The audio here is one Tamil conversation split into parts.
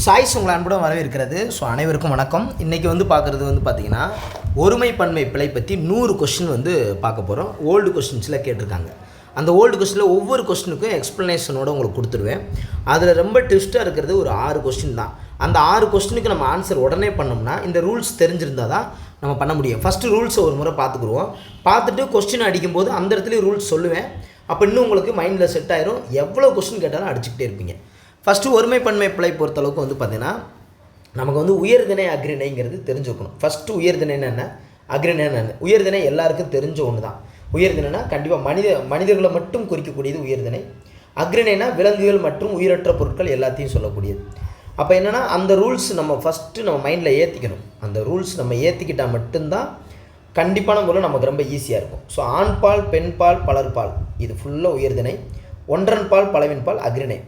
சாய்ஸ் உங்களை அன்புடன் வரவேற்கிறது. ஸோ அனைவருக்கும் வணக்கம். இன்றைக்கி பார்க்குறது பார்த்திங்கன்னா ஒருமை பன்மை பிழை பற்றி 100 கொஸ்டின் பார்க்க போகிறோம். ஓல்டு கொஸ்டின்ஸில் கேட்டிருக்காங்க. அந்த ஓல்டு கொஸ்டினில் ஒவ்வொரு கொஸ்டினுக்கும் எக்ஸ்ப்ளனேஷனோடு உங்களுக்கு கொடுத்துருவேன். அதில் ரொம்ப ட்விஸ்ட்டாக இருக்கிறது ஒரு 6 கொஸ்டின் தான். அந்த 6 கொஸ்டினுக்கு நம்ம ஆன்சர் உடனே பண்ணோம்னா இந்த ரூல்ஸ் தெரிஞ்சிருந்தால் தான் நம்ம பண்ண முடியும். ஃபஸ்ட்டு ரூல்ஸை ஒரு முறை பார்த்துக்குருவோம். பார்த்துட்டு கொஸ்டின் அடிக்கும்போது அந்த இடத்துலையும் ரூல்ஸ் சொல்லுவேன். அப்போ இன்னும் உங்களுக்கு மைண்டில் செட் ஆயிரும். எவ்வளோ கொஸ்டின் கேட்டாலும் அடிச்சுக்கிட்டே இருப்பீங்க. ஃபஸ்ட்டு ஒருமை பன்மை பிழை பொறுத்தளவுக்கு பார்த்திங்கன்னா நமக்கு உயர்திணை அக்ரிணைங்கிறது தெரிஞ்சுக்கணும். ஃபஸ்ட்டு உயர்திணைன்னு என்ன, அக்ரிணைன்னு என்ன? உயர்திணை எல்லாருக்கும் தெரிஞ்ச ஒன்று தான். உயர்திணைனா கண்டிப்பாக மனிதர்களை மட்டும் குறிக்கக்கூடியது உயர்திணை. அக்ரிணைனா விலங்குகள் மற்றும் உயிரற்ற பொருட்கள் எல்லாத்தையும் சொல்லக்கூடியது. அப்போ என்னென்னா அந்த ரூல்ஸ் நம்ம ஃபஸ்ட்டு நம்ம மைண்டில் ஏற்றிக்கணும். அந்த ரூல்ஸ் நம்ம ஏற்றிக்கிட்டால் மட்டும்தான் கண்டிப்பான முறையில் நமக்கு ரொம்ப ஈஸியாக இருக்கும். ஸோ ஆண்பால், பெண்பால், பலர்பால் இது ஃபுல்லாக உயர்திணை. ஒன்றன் பால், பலவின் பால் அக்ரிணை.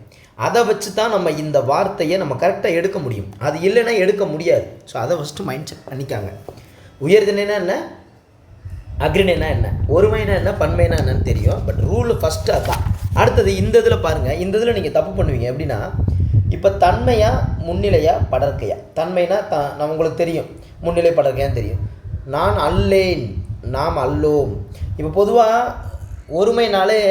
அதை வச்சு தான் நம்ம இந்த வார்த்தையை நம்ம கரெக்டாக எடுக்க முடியும். அது இல்லைன்னா எடுக்க முடியாது. ஸோ அதை ஃபஸ்ட்டு மைண்ட் செட் பண்ணிக்காங்க. உயர்திணைனா என்ன, அக்ரிணைனா என்ன, ஒருமைனா என்ன, பன்மைனா என்னன்னு தெரியும். பட் ரூல் ஃபஸ்ட்டு அதுதான். அடுத்தது இந்த இதில் பாருங்கள். இந்த இதில் நீங்கள் தப்பு பண்ணுவீங்க. எப்படின்னா இப்போ தன்மையா முன்னிலையா படற்கையா? தன்மைனா நம்ம உங்களுக்கு தெரியும், முன்னிலை படற்கையான்னு தெரியும். நான் அல்லேன், நாம் அல்லோம். இப்போ பொதுவாக ஒருமைனாலே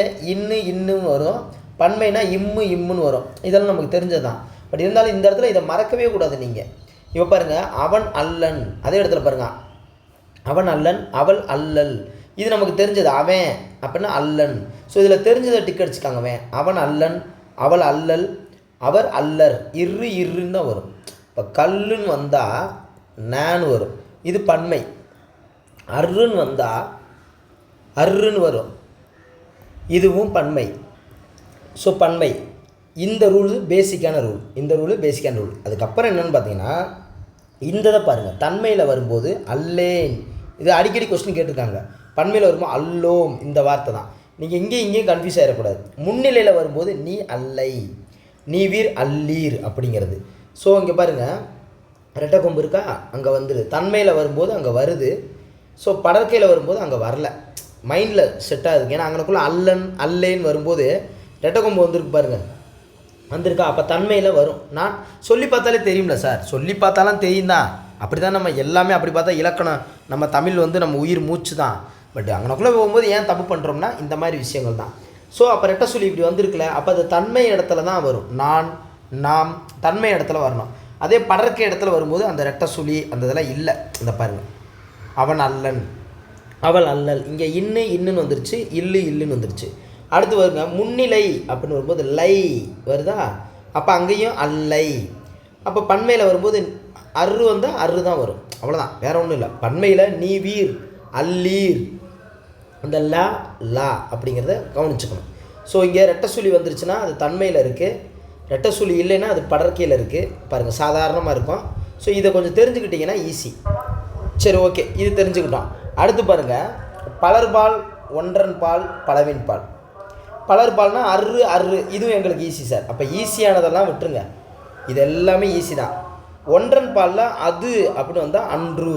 இன்னும் வரும், பன்மைனா இம்முன்னு வரும். இதெல்லாம் நமக்கு தெரிஞ்சது தான். பட் இருந்தாலும் இந்த இடத்துல இதை மறக்கவே கூடாது. நீங்கள் இப்போ பாருங்கள், அவன் அல்லன். அதே இடத்துல பாருங்கள், அவன் அல்லன், அவள் அல்லல். இது நமக்கு தெரிஞ்சது. அவன் அப்படின்னா அல்லன். ஸோ இதில் தெரிஞ்சதை டிக் அடிச்சுக்காங்க. அவன் அல்லன், அவள் அல்லல், அவர் அல்லர். இருன்னு தான் வரும். இப்போ கல்லுன்னு வந்தால் நான் வரும், இது பன்மை. அருன்னு வந்தால் அருன்னு வரும், இதுவும் பன்மை. ஸோ பன்மை. இந்த ரூல் பேசிக்கான ரூல். அதுக்கப்புறம் என்னென்னு பார்த்தீங்கன்னா இந்த இதை பாருங்கள். தன்மையில் வரும்போது அல்லேன், இது அடிக்கடி கொஸ்டின் கேட்டிருக்காங்க. பன்மையில் வரும்போது அல்லோம், இந்த வார்த்தை தான். நீங்கள் இங்கேயும் கன்ஃபியூஸ் ஆகிடக்கூடாது. முன்னிலையில் வரும்போது நீ அல்லை, நீ வீர் அல்லீர் அப்படிங்கிறது. ஸோ இங்கே பாருங்கள், ரெட்டை கொம்பு இருக்கா, அங்கே வந்துடுது. தன்மையில் வரும்போது அங்கே வருது. ஸோ படற்கையில் வரும்போது அங்கே வரல. மைண்டில் செட் ஆகுதுங்க. ஏன்னா அங்கனக்குள்ளே அல்லன் அல்லேன்னு வரும்போது ரெட்டை கொம்பு வந்திருக்கு பாருங்கள், வந்திருக்கா. அப்போ தன்மையில் வரும். நான் சொல்லி பார்த்தாலே தெரியும்ல சார், சொல்லி பார்த்தாலும் தெரியும் தான். அப்படி தான் நம்ம எல்லாமே அப்படி பார்த்தா இலக்கணம் நம்ம தமிழ் நம்ம உயிர் மூச்சு தான். பட் அங்கனக்குள்ளே போகும்போது ஏன் தப்பு பண்ணுறோம்னா இந்த மாதிரி விஷயங்கள் தான். ஸோ அப்போ ரெட்டை சொல்லி இப்படி வந்திருக்குல்ல, அப்போ அது தன்மை இடத்துல தான் வரும். நான், நாம் தன்மை இடத்துல வரணும். அதே படற்கை இடத்துல வரும்போது அந்த ரெட்டை சொல்லி அந்த இதெல்லாம் இல்லை. இந்த பாருங்கள், அவன் அல்லன், அவள் அல்லல். இங்கே இன்னுன்னு வந்துருச்சு, இல்லுன்னு வந்துருச்சு. அடுத்து வருங்க, முன்னிலை அப்படின்னு வரும்போது லை வருதா. அப்போ அங்கேயும் அல்லை. அப்போ பன்மையில் வரும்போது அரு வந்தால் அரு தான் வரும். அவ்வளோதான், வேறு ஒன்றும் இல்லை. பன்மையில் நீ வீர் அல்லீர், அந்த லா அப்படிங்கிறத கவனிச்சுக்கணும். ஸோ இங்கே ரெட்டை சுழி வந்துருச்சுன்னா அது தன்மையில் இருக்குது, ரெட்டை சுழி இல்லைன்னா அது படற்கையில் இருக்குது. பாருங்கள், சாதாரணமாக இருக்கும். ஸோ இதை கொஞ்சம் தெரிஞ்சுக்கிட்டிங்கன்னா ஈஸி. சரி, ஓகே, இது தெரிஞ்சுக்கிட்டோம். அடுத்து பாருங்கள், பலர்பால், ஒன்றன் பால், பலவின் பால். பலர்பால்னா அரு, இதுவும் எங்களுக்கு ஈஸி சார். அப்போ ஈஸியானதெல்லாம் விட்டுருங்க, இது எல்லாமே ஈஸி தான். ஒன்றன் பாலில் அது அப்படின்னு வந்தால் அன்று.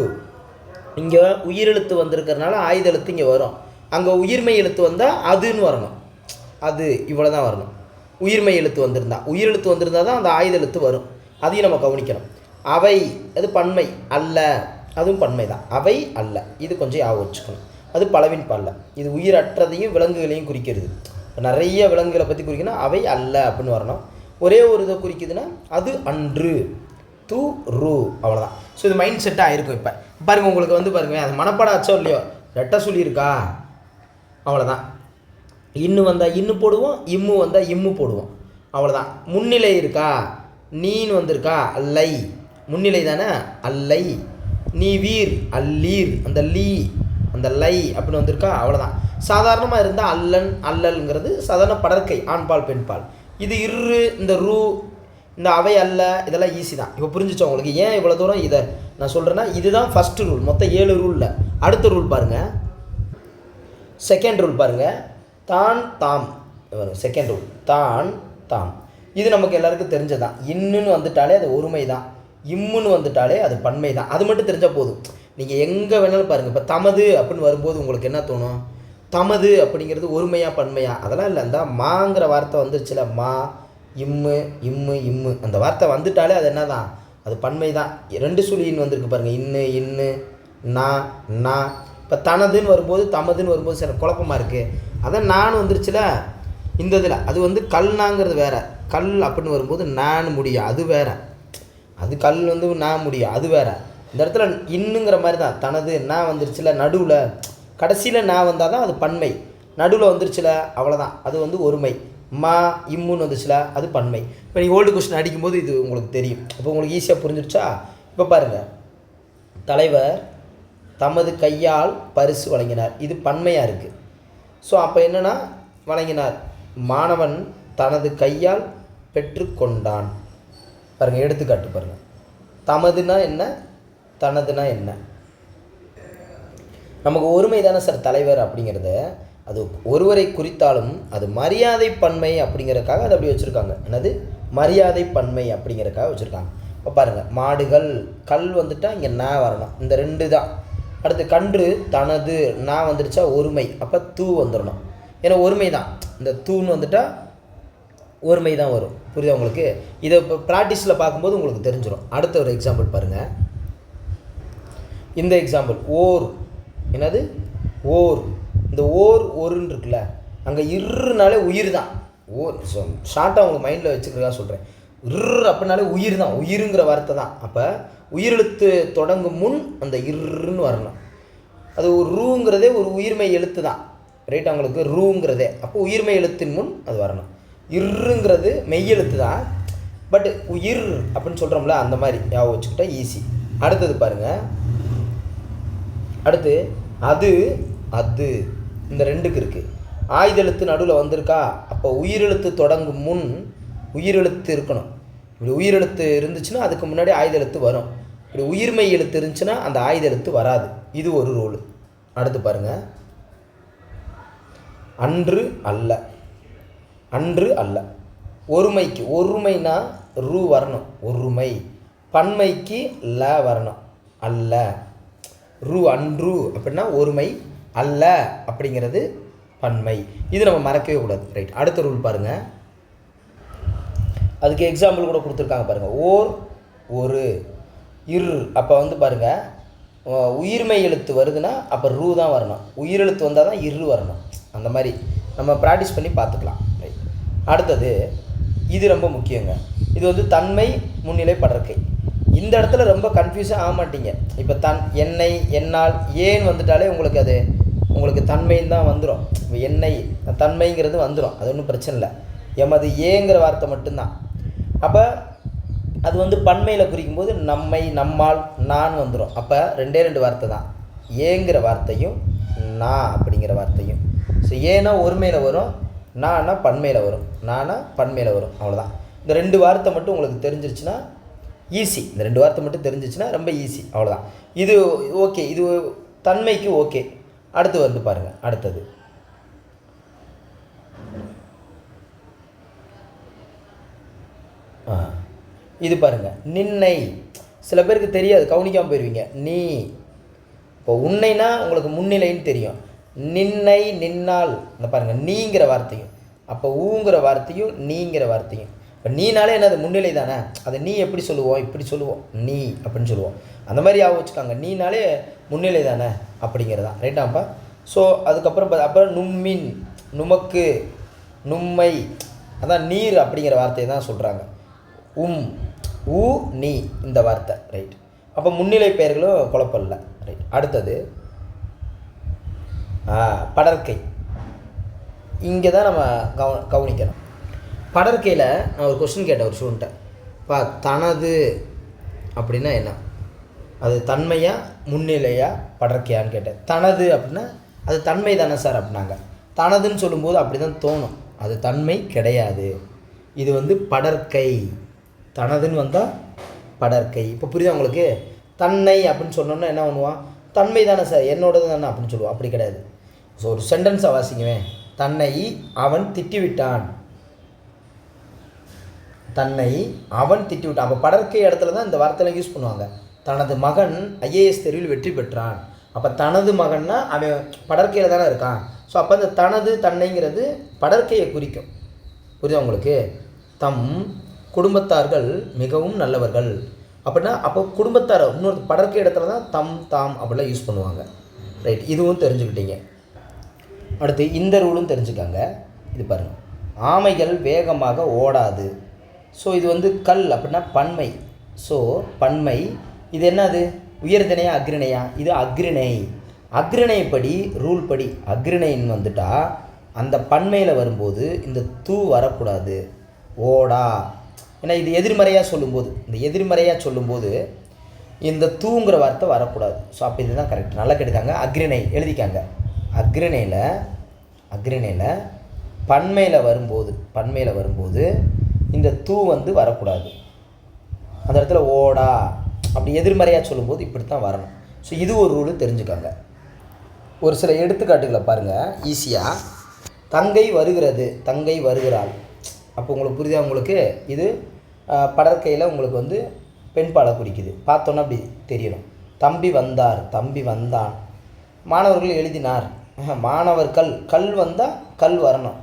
இங்கே உயிரெழுத்து வந்திருக்கிறதுனால ஆயுத எழுத்து இங்கே வரும். அங்கே உயிர்மை எழுத்து வந்தால் அதுன்னு வரணும். அது இவ்வளோ தான் வரணும். உயிர்மை எழுத்து வந்திருந்தால் தான் அந்த ஆயுத எழுத்து வரும். அதையும் நம்ம கவனிக்கணும். அவை அது பன்மை, அல்ல அதுவும் பன்மை தான். அவை அல்ல, இது கொஞ்சம் ஞாபகம் வச்சுக்கணும். அது பலவின் பாலில். இது உயிரற்றதையும் விலங்குகளையும் குறிக்கிறது. நிறைய விலங்குகளை பற்றி குறிக்கணும். அவை அல்ல அப்படின்னு வரணும். ஒரே ஒரு இதை குறிக்குதுன்னா அது அன்று, து ரூ, அவ்வளோதான். ஸோ இது மைண்ட் செட்டாக ஆகிருக்கும். இப்போ பாருங்கள், உங்களுக்கு பாருங்கள், அது மனப்பாடம் ஆச்சோ இல்லையோ, ரெட்டை சொல்லியிருக்கா, அவ்வளோதான். இன்னு வந்தால் இன்னு போடுவோம், இம்மு வந்தால் இம்மு போடுவோம், அவ்வளோதான். முன்னிலை இருக்கா, நீன்னு வந்திருக்கா, அல்லை, முன்னிலை தானே, அல்லை. நீ வீர் அல்லீர், அந்த லீ அந்த லை அப்படின்னு வந்திருக்கா, அவ்வளோதான். சாதாரணமாக இருந்தால் அல்லன் அல்லல்ங்கிறது சாதாரண படற்கை, ஆண்பால் பெண்பால். இது இந்த ரூ, இந்த அவை அல்ல, இதெல்லாம் ஈஸி தான். இப்போ புரிஞ்சிச்சோம் உங்களுக்கு ஏன் இவ்வளோ தூரம் இதை நான் சொல்கிறேன்னா? இதுதான் ஃபஸ்ட்டு ரூல். மொத்தம் 7 ரூலில் அடுத்த ரூல் பாருங்கள். செகண்ட் ரூல் பாருங்கள், தான் தாம். செகண்ட் ரூல் தான் தாம். இது நமக்கு எல்லாருக்கும் தெரிஞ்சதான். இன்னுன்னு வந்துட்டாலே அது ஒருமை தான், இம்முன்னு வந்துட்டாலே அது பன்மை தான். அது மட்டும் தெரிஞ்சால் போதும். நீங்கள் எங்கே வேணாலும் பாருங்கள். இப்போ தமது அப்படின்னு வரும்போது உங்களுக்கு என்ன தோணும்? தமது அப்படிங்கிறது ஒருமையா பன்மையா? அதெல்லாம் இல்லை. இந்த மாங்கிற வார்த்தை வந்துருச்சுல, மா இம்மு இம்மு இம்மு அந்த வார்த்தை வந்துட்டாலே அது என்ன தான், அது பன்மை தான். 2 சுழி இன் வந்திருக்கு பாருங்கள், இன்னு இன்னு நான். இப்போ தனதுன்னு வரும்போது தமதுன்னு வரும்போது சில குழப்பமாக இருக்குது. அதான் நான் வந்துருச்சுல இந்த இதில். அது வந்து கல்னாங்கிறது வேறு, கல் அப்படின்னு வரும்போது நான் முடியும், அது வேறு. அது கல் வந்து நான் முடியும், அது வேறு. இந்த இடத்துல இன்னுங்கிற மாதிரி தான், தனது நான் வந்துருச்சுல நடுவில், கடைசியில் நான் வந்தால் தான் அது பன்மை. நடுவில் வந்துருச்சுல அவ்வளோதான், அது வந்து ஒருமை. மா இம்முன்னு வந்துச்சுல அது பன்மை. இப்போ நீங்கள் ஓல்டு கொஸ்டின் அடிக்கும்போது இது உங்களுக்கு தெரியும். இப்போ உங்களுக்கு ஈஸியாக புரிஞ்சிருச்சா? இப்போ பாருங்கள், தலைவர் தமது கையால் பரிசு வழங்கினார், இது பன்மையாக இருக்குது. ஸோ அப்போ என்னென்னா வழங்கினார், மாணவன் தனது கையால் பெற்றுக்கொண்டான். பாருங்கள், எடுத்துக்காட்டு பாருங்கள். தமதுனா என்ன, தனதுனா என்ன? நமக்கு ஒருமை தானே சார் தலைவர் அப்படிங்கிறத, அது ஒருவரை குறித்தாலும் அது மரியாதை பன்மை அப்படிங்கிறதுக்காக அதை அப்படி வச்சுருக்காங்க. என்னது மரியாதை பன்மை அப்படிங்கிறதுக்காக வச்சுருக்காங்க. இப்போ பாருங்கள், மாடுகள் கல் வந்துட்டால் இங்கே நான் வரணும், இந்த 2 தான். அடுத்து கன்று தனது நான் வந்துடுச்சா ஒருமை, அப்போ தூ வந்துடணும். ஏன்னா ஒருமை தான், இந்த தூன்னு வந்துட்டால் ஒருமை தான் வரும். புரியுதா உங்களுக்கு? இதை இப்போ ப்ராக்டிஸில் பார்க்கும்போது உங்களுக்கு தெரிஞ்சிடும். அடுத்த ஒரு எக்ஸாம்பிள் பாருங்கள். இந்த எக்ஸாம்பிள் ஓர், என்னது ஓர். இந்த ஓர் ஒருன்னு இருக்குல்ல, அங்கே இருனாலே உயிர் தான். ஓர் ஷார்ட்டாக உங்கள் மைண்டில் வச்சுக்கிறதா சொல்கிறேன். அப்படின்னாலே உயிர் தான், உயிருங்கிற வார்த்தை தான். அப்போ உயிரெழுத்து தொடங்கும் முன் அந்த இருன்னு வரணும். அது ஒரு ரூங்கிறதே ஒரு உயிர்மை எழுத்து தான், ரைட்? அவங்களுக்கு ரூங்கிறதே. அப்போ உயிர்மை எழுத்தின் முன் அது வரணும். இருங்கிறது மெய்யெழுத்து தான், பட் உயிர் அப்படின்னு சொல்கிறோம்ல, அந்த மாதிரி ஞாபகம் வச்சுக்கிட்டா ஈஸி. அடுத்தது பாருங்கள், அடுத்து அது அது இந்த 2க்கு இருக்குது. ஆயுதெழுத்து நடுவில் வந்திருக்கா, அப்போ உயிரெழுத்து தொடங்கும் முன் உயிரெழுத்து இருக்கணும். இப்படி உயிரெழுத்து இருந்துச்சுன்னா அதுக்கு முன்னாடி ஆயுதெழுத்து வரும். இப்படி உயிர்மை எழுத்து இருந்துச்சுன்னா அந்த ஆயுதெழுத்து வராது. இது ஒரு ரூல். அடுத்து பாருங்கள், அன்று அல்ல, அன்று அல்ல. ஒருமைக்கு, ஒருமைனா ரூ வரணும், ஒருமை. பன்மைக்கு ல வரணும், அல்ல. ரூ அன்று அப்படின்னா ஒருமை, அல்ல அப்படிங்கிறது பன்மை. இது நம்ம மறக்கவே கூடாது, ரைட்? அடுத்த ரூல் பாருங்கள், அதுக்கு எக்ஸாம்பிள் கூட கொடுத்துருக்காங்க பாருங்கள். ஓர் ஒரு இரு, அப்போ வந்து பாருங்கள், உயிர்மை எழுத்து வருதுன்னா அப்போ ரூ தான் வரணும், உயிரெழுத்து வந்தால் தான் இரு வரணும். அந்த மாதிரி நம்ம ப்ராக்டிஸ் பண்ணி பார்த்துக்கலாம், ரைட்? அடுத்தது இது ரொம்ப முக்கியங்க. இது வந்து தன்மை முன்னிலை படர்க்கை. இந்த இடத்துல ரொம்ப கன்ஃபியூஸாக ஆக மாட்டீங்க. இப்போ என்னை என்னால் ஏன் வந்துட்டாலே உங்களுக்கு அது உங்களுக்கு தன்மைன்னு தான் வந்துடும். இப்போ என்னை தன்மைங்கிறது வந்துடும், அது ஒன்றும் பிரச்சனை இல்லை. எமது ஏங்கிற வார்த்தை மட்டும்தான். அப்போ அது வந்து பன்மையில் குறிக்கும்போது நம்மை நம்மால் நான் வந்துடும். அப்போ 2 வார்த்தை தான், ஏங்கிற வார்த்தையும் நான் அப்படிங்கிற வார்த்தையும். ஸோ ஏன்னா ஒருமையில் வரும், நானா பன்மையில் வரும், நானா பன்மையில் வரும், அவ்வளோதான். இந்த 2 வார்த்தை மட்டும் உங்களுக்கு தெரிஞ்சிருச்சுன்னா ஈஸி. இந்த 2 வார்த்தை மட்டும் தெரிஞ்சிச்சுன்னா ரொம்ப ஈஸி, அவ்வளோதான். இது ஓகே, இது தன்மைக்கு ஓகே. அடுத்து வந்து பாருங்கள், அடுத்தது இது பாருங்கள், நின்னை. சில பேருக்கு தெரியாது, கவனிக்காமல் போயிடுவீங்க. நீ, இப்போ உன்னைனா உங்களுக்கு முன்னிலைன்னு தெரியும். நின்னை நின்னால், இந்த பாருங்கள், நீங்கிற வார்த்தையும் அப்போ ஊங்கிற வார்த்தையும் நீங்கிற வார்த்தையும். இப்போ நீனாலே என்னது முன்னிலை தானே, அதை நீ எப்படி சொல்லுவோம், இப்படி சொல்லுவோம், நீ அப்படின்னு சொல்லுவோம். அந்த மாதிரி ஞாபகம் வச்சுக்காங்க, நீனாலே முன்னிலை தானே அப்படிங்கிறதான், ரைட்டாப்பா? ஸோ அதுக்கப்புறம் அப்போ நும்மின், நுமக்கு, நும்மை, அதான் நீர் அப்படிங்கிற வார்த்தையை தான் சொல்கிறாங்க. ஊ நீ இந்த வார்த்தை, ரைட்? அப்போ முன்னிலை பெயர்களும் குழப்பம் இல்லை, ரைட்? அடுத்தது படற்கை. இங்கே தான் நம்ம கவனிக்கணும். படற்கையில் நான் ஒரு கொஸ்டின் கேட்டேன் ஒரு ஸ்டூடெண்ட்டை. தனது அப்படின்னா என்ன, அது தன்மையா முன்னிலையா படற்கையான்னு கேட்டேன். தனது அப்படின்னா அது தன்மை தானே சார் அப்படின்னாங்க. தனதுன்னு சொல்லும்போது அப்படி தான் தோணும், அது தன்மை கிடையாது, இது வந்து படற்கை. தனதுன்னு வந்தால் படற்கை. இப்போ புரியுதா உங்களுக்கு? தன்னை அப்படின்னு சொன்னோன்னா என்ன பண்ணுவான், தன்மை தானே சார், என்னோடது தானே அப்படின்னு சொல்லுவான். அப்படி கிடையாது. ஸோ ஒரு சென்டென்ஸை வாசிக்குவேன். தன்னை அவன் திட்டிவிட்டான், தன்னை அவன் திட்டிவிட்டான். அப்போ படற்கை இடத்துல தான் இந்த வார்த்தையெல்லாம் யூஸ் பண்ணுவாங்க. தனது மகன் ஐஏஎஸ் தேர்வில் வெற்றி பெற்றான். அப்போ தனது மகன்னா அவன் படற்கையில் தானே இருக்கான். ஸோ அப்போ இந்த தனது தன்னைங்கிறது படற்கையை குறிக்கும். புரியுதா உங்களுக்கு? தம் குடும்பத்தார்கள் மிகவும் நல்லவர்கள். அப்படின்னா அப்போ குடும்பத்தார் இன்னொரு படர்க்க இடத்துல தான் தம் தாம் அப்படிலாம் யூஸ் பண்ணுவாங்க. ரைட், இதுவும் தெரிஞ்சுக்கிட்டீங்க. அடுத்து இந்த ரூலும் தெரிஞ்சுக்காங்க. இது பாருங்கள், ஆமைகள் வேகமாக ஓடாது. ஸோ இது வந்து கல் அப்படின்னா பன்மை. ஸோ பன்மை இது என்னது, உயர்திணையா அக்ரிணையா? இது அக்ரிணை. அக்ரிணைப்படி ரூல் படி அக்ரிணைன்னு வந்துட்டா அந்த பன்மையில் வரும்போது இந்த தூ வரக்கூடாது, ஓடா. ஏன்னா இது எதிர்மறையாக சொல்லும்போது, இந்த எதிர்மறையாக சொல்லும்போது இந்த தூங்குற வார்த்தை வரக்கூடாது. ஸோ அப்போ இதுதான் கரெக்ட். நல்லா கேட்டுக்காங்க. அக்ரிணை எழுதிக்காங்க. அக்ரிணையில் பன்மையில் வரும்போது இந்த தூ வந்து வரக்கூடாது. அந்த இடத்துல ஓடா. அப்படி எதிர்மறையாக சொல்லும்போது இப்படி தான் வரணும். ஸோ இது ஒரு ரூலு தெரிஞ்சுக்காங்க. ஒரு சில எடுத்துக்காட்டுகளை பாருங்கள் ஈஸியாக. தங்கை வருகிறது, தங்கை வருகிறாள். அப்போ உங்களுக்கு புரியுதா? உங்களுக்கு இது படற்கையில் உங்களுக்கு வந்து பெண் பாலை குறிக்குது. பார்த்தோன்னா அப்படி தெரியணும். தம்பி வந்தார், தம்பி வந்தான். மாணவர்கள் எழுதினார், மாணவர்கள் கல் வந்தால் கல் வரணும்,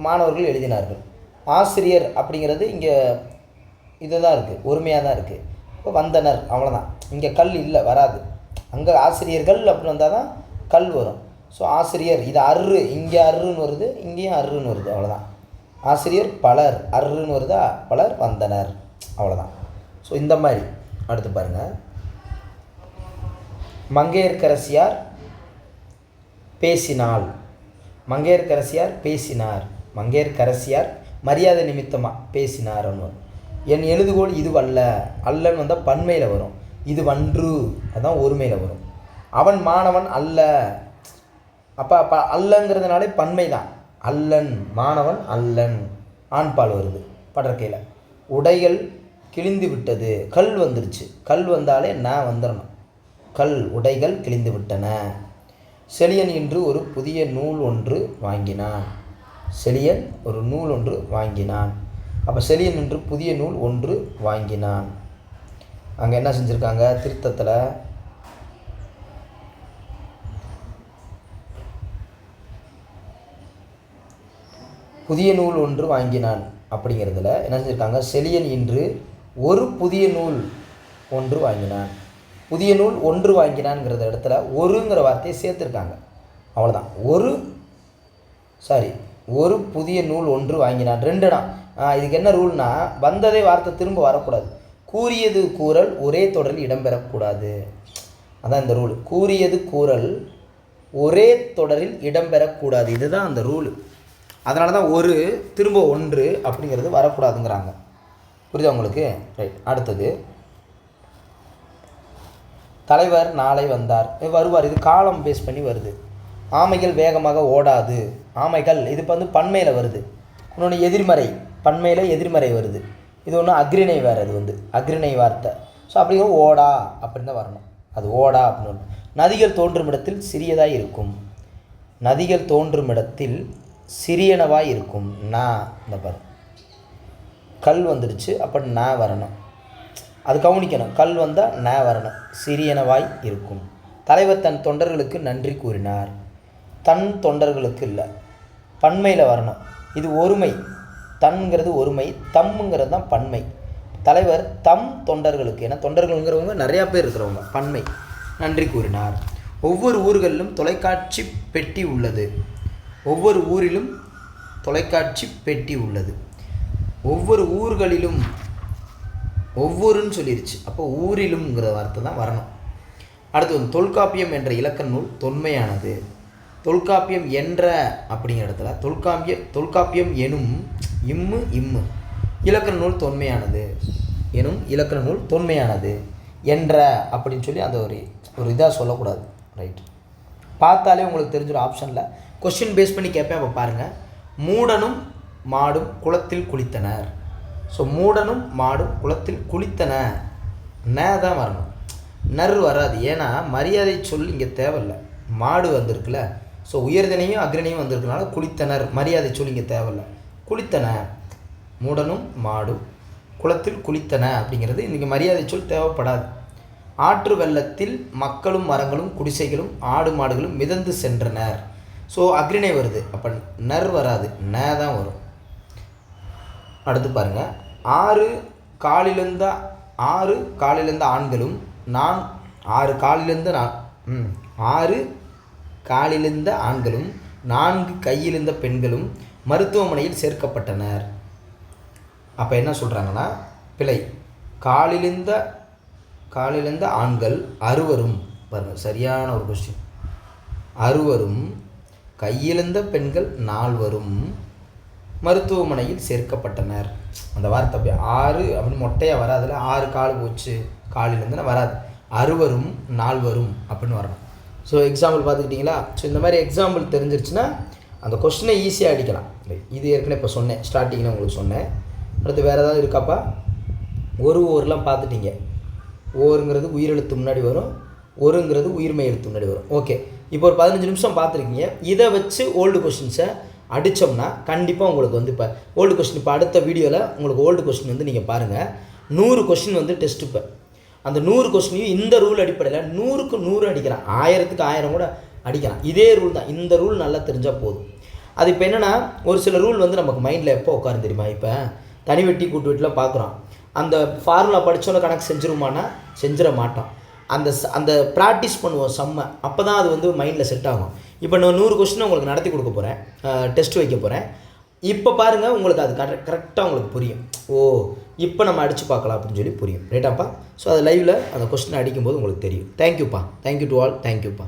மாணவர்கள் எழுதினார்கள். ஆசிரியர் அப்படிங்கிறது இங்கே இது தான் இருக்குது, ஒருமையாக தான் இருக்குது. இப்போ வந்தனர், அவ்வளோதான். இங்கே கல் இல்லை, வராது. அங்கே ஆசிரியர்கள் அப்படின்னு வந்தால் தான் கல் வரும். ஸோ ஆசிரியர் இது அர்ரு, இங்கே அர்ருன்னு வருது, இங்கேயும் அர்ருன்னு வருது, அவ்வளோதான். ஆசிரியர் பலர், அர்ருன்னு வருதா, பலர் வந்தனர், அவ்வளோதான். ஸோ இந்த மாதிரி. அடுத்து பாருங்கள், மங்கையர்க்கரசியார் பேசினாள். மங்கையர்க்கரசியார் பேசினார். மங்கையர்க்கரசியார் மரியாதை நிமித்தமாக பேசினார்னு. என் எழுதுகோள் இதுவல்ல, அல்லன்னு வந்தால் பன்மையில் வரும். இது வன்று, அதுதான் ஒருமையில் வரும். அவன் மாணவன் அல்ல. அப்போ அல்லங்கிறதுனாலே பன்மை தான். அல்லன், மாணவன் அல்லன், ஆண்பால் வருது படற்கையில். உடைகள் கிழிந்து விட்டது, கல் வந்துருச்சு. கல் வந்தாலே நான் வந்துடணும். கல், உடைகள் கிழிந்து விட்டன. செழியன் இன்று ஒரு புதிய நூல் ஒன்று வாங்கினான். செழியன் ஒரு நூல் ஒன்று வாங்கினான். அப்போ செழியன் இன்று புதிய நூல் ஒன்று வாங்கினான். அங்கே என்ன செஞ்சுருக்காங்க திருத்தத்தில், புதிய நூல் ஒன்று வாங்கினான் அப்படிங்கிறதுல என்ன செஞ்சுருக்காங்க, செழியன் இன்று ஒரு புதிய நூல் ஒன்று வாங்கினான். புதிய நூல் ஒன்று வாங்கினான்ங்கிறத இடத்துல ஒருங்கிற வார்த்தையை சேர்த்துருக்காங்க, அவ்வளோதான். ஒரு புதிய நூல் ஒன்று வாங்கினான். 2 இடம். இதுக்கு என்ன ரூல்னா, வந்ததே வார்த்தை திரும்ப வரக்கூடாது. கூறியது கூறல் ஒரே தொடரில் இடம்பெறக்கூடாது, அதான் இந்த ரூல். கூறியது கூறல் ஒரே தொடரில் இடம்பெறக்கூடாது, இதுதான் அந்த ரூலு. அதனால தான் ஒரு திரும்ப ஒன்று அப்படிங்கிறது வரக்கூடாதுங்கிறாங்க. புரியுதா உங்களுக்கு? ரைட். அடுத்தது, தலைவர் நாளை வந்தார், வருவார். இது காலம் பேஸ் பண்ணி வருது. ஆமைகள் வேகமாக ஓடாது. ஆமைகள் இது இப்போ வந்து பன்மையில் வருது. இன்னொன்று எதிர்மறை, பன்மையில் எதிர்மறை வருது. இது ஒன்று அக்ரிணை வேறு, இது வந்து அக்ரிணை வார்த்தை. ஸோ அப்படிங்கிற ஓடா அப்படின்னு தான் வரணும். அது ஓடா அப்படின்னு ஒன்று. நதிகள் தோன்றும் இடத்தில் சிறியதாக இருக்கும். நதிகள் தோன்றும் இடத்தில் சிறியனவாய் இருக்கும். நான் இந்த பாரு, கல் வந்துடுச்சு, அப்போ நான் வரணும். அது கவனிக்கணும். கல் வந்தால் நான் வரணும். சிறியனவாய் இருக்கும். தலைவர் தன் தொண்டர்களுக்கு நன்றி கூறினார். தன் தொண்டர்களுக்கு இல்லை, பன்மையில் வரணும். இது ஒருமை. தன்ங்கிறது ஒருமை, தம்முங்கிறது தான் பன்மை. தலைவர் தம் தொண்டர்களுக்கு, ஏன்னா தொண்டர்கள்ங்கிறவங்க நிறையா பேர் இருக்கிறவங்க, பன்மை. நன்றி கூறினார். ஒவ்வொரு ஊர்களிலும் தொலைக்காட்சி பெட்டி உள்ளது. ஒவ்வொரு ஊரிலும் தொலைக்காட்சி பெட்டி உள்ளது. ஒவ்வொரு ஊர்களிலும், ஒவ்வொருன்னு சொல்லிடுச்சு, அப்போ ஊரிலும்ங்கிற வார்த்தை தான் வரணும். அடுத்து தொல்காப்பியம் என்ற இலக்கண நூல் தொன்மையானது. தொல்காப்பியம் என்ற அப்படிங்கிற இடத்துல தொல்காப்பியம் எனும் இம்மு இலக்கண நூல் தொன்மையானது. எனும் இலக்கண நூல் தொன்மையானது. என்ற அப்படின்னு சொல்லி அந்த ஒரு இதாக சொல்லக்கூடாது. ரைட். பார்த்தாலே உங்களுக்கு தெரிஞ்சிடும் ஆப்ஷனில். கொஸ்டின் பேஸ் பண்ணி கேட்பேன், அப்போ பாருங்கள். மூடனும் மாடும் குளத்தில் குளித்தனர். ஸோ மூடனும் மாடும் குளத்தில் குளித்தன, ந தான் வரணும், நர் வராது. ஏன்னா மரியாதை சொல் இங்கே தேவையில்லை. மாடு வந்திருக்குல்ல, ஸோ உயர்தினையும் அக்ரணியும் வந்திருக்கனால குளித்தனர், மரியாதை சொல் இங்கே தேவையில்லை. குளித்தன, மூடனும் மாடும் குளத்தில் குளித்தன அப்படிங்கிறது இன்றைக்கி மரியாதை சொல் தேவைப்படாது. ஆற்று வெள்ளத்தில் மக்களும் மரங்களும் குடிசைகளும் ஆடு மாடுகளும் மிதந்து சென்றனர். ஸோ அக்ரிணை வருது, அப்போ நர் வராது, ந தான் வரும். அடுத்து பாருங்கள், 6 காலிலிருந்த ஆண்களும் 6 காலிலிருந்த ஆண்களும் 4 கையிலிருந்த பெண்களும் மருத்துவமனையில் சேர்க்கப்பட்டனர். அப்போ என்ன சொல்கிறாங்கன்னா, பிழை. காலிலிருந்த ஆண்கள் 6 பாருங்கள், சரியான ஒரு கொஸ்டின். 6 கையிலிருந்த பெண்கள் 4 மருத்துவமனையில் சேர்க்கப்பட்டனர். அந்த வார்த்தை அப்படி 6 அப்படின்னு மொட்டையாக வராதுல, 6 கால் போச்சு காலிலிருந்துன்னா வராது, 6 4 அப்படின்னு வரணும். So example பார்த்துக்கிட்டிங்களா? ஸோ இந்த மாதிரி எக்ஸாம்பிள் தெரிஞ்சிருச்சுன்னா அந்த கொஸ்டினை ஈஸியாக அடிக்கலாம். இது ஏற்கனவே இப்போ சொன்னேன், ஸ்டார்டிங்கில் உங்களுக்கு சொன்னேன். அடுத்து வேறு ஏதாவது இருக்காப்பா? ஓர்லாம் பார்த்துட்டிங்க. ஓருங்கிறது உயிரெழுத்து முன்னாடி வரும், ஒருங்கிறது உயிர்மை எழுத்து முன்னாடி வரும். ஓகே, இப்போ ஒரு 15 நிமிஷம் பார்த்துருக்கீங்க. இதை வச்சு ஓல்டு கொஸ்டின்ஸை அடித்தோம்னா கண்டிப்பாக உங்களுக்கு வந்து இப்போ ஓல்டு கொஸ்டின், இப்போ அடுத்த வீடியோவில் உங்களுக்கு ஓல்டு கொஸ்டின் வந்து நீங்கள் பாருங்கள். 100 கொஸ்டின் வந்து டெஸ்ட். இப்போ அந்த 100 கொஸ்டினையும் இந்த ரூல் அடிப்படையில் 100க்கு 100 அடிக்கலாம், 1000க்கு 1000 கூட அடிக்கலாம். இதே ரூல் தான். இந்த ரூல் நல்லா தெரிஞ்சால் போதும். அது இப்போ என்னென்னா, ஒரு சில ரூல் வந்து நமக்கு மைண்டில் எப்போ உட்காரும் தெரியுமா? இப்போ தனி வெட்டி கூட்டு வெட்டிலாம் பார்க்குறோம். அந்த ஃபார்முலா படித்தோன்னே கணக்கு செஞ்சிருமானா செஞ்சிட மாட்டோம். அந்த ப்ராக்டிஸ் பண்ணுவோம் செம்ம, அப்போ தான் அது வந்து மைண்டில் செட் ஆகும். இப்போ நான் 100 கொஸ்டின் உங்களுக்கு நடத்தி கொடுக்க போகிறேன், டெஸ்ட் வைக்க போகிறேன். இப்போ பாருங்கள், உங்களுக்கு அது கரெக்டாக உங்களுக்கு புரியும். ஓ, இப்போ நம்ம அடித்து பார்க்கலாம் அப்படின்னு சொல்லி புரியும். ரைட்டாப்பா? ஸோ அது லைவில் அந்த கொஸ்டின் அடிக்கும்போது உங்களுக்கு தெரியும். தேங்க்யூப்பா. Thank you to all. தேங்க்யூப்பா.